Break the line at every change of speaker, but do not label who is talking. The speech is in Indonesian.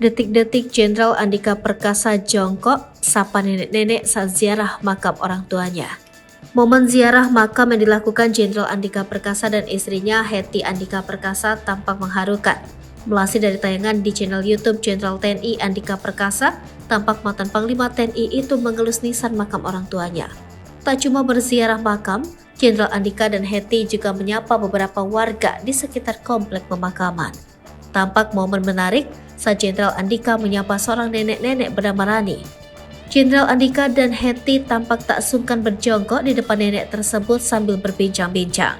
Detik-detik Jenderal Andika Perkasa jongkok sapa nenek-nenek saat ziarah makam orang tuanya. Momen ziarah makam yang dilakukan Jenderal Andika Perkasa dan istrinya Hetty Andika Perkasa tampak mengharukan. Melansir dari tayangan di channel YouTube Jenderal TNI Andika Perkasa, tampak mantan Panglima TNI itu mengelus nisan makam orang tuanya. Tak cuma berziarah makam, Jenderal Andika dan Hetty juga menyapa beberapa warga di sekitar komplek pemakaman. Tampak momen menarik saat Jenderal Andika menyapa seorang nenek-nenek bernama Rani. Jenderal Andika dan Hetty tampak tak sungkan berjongkok di depan nenek tersebut sambil berbincang-bincang.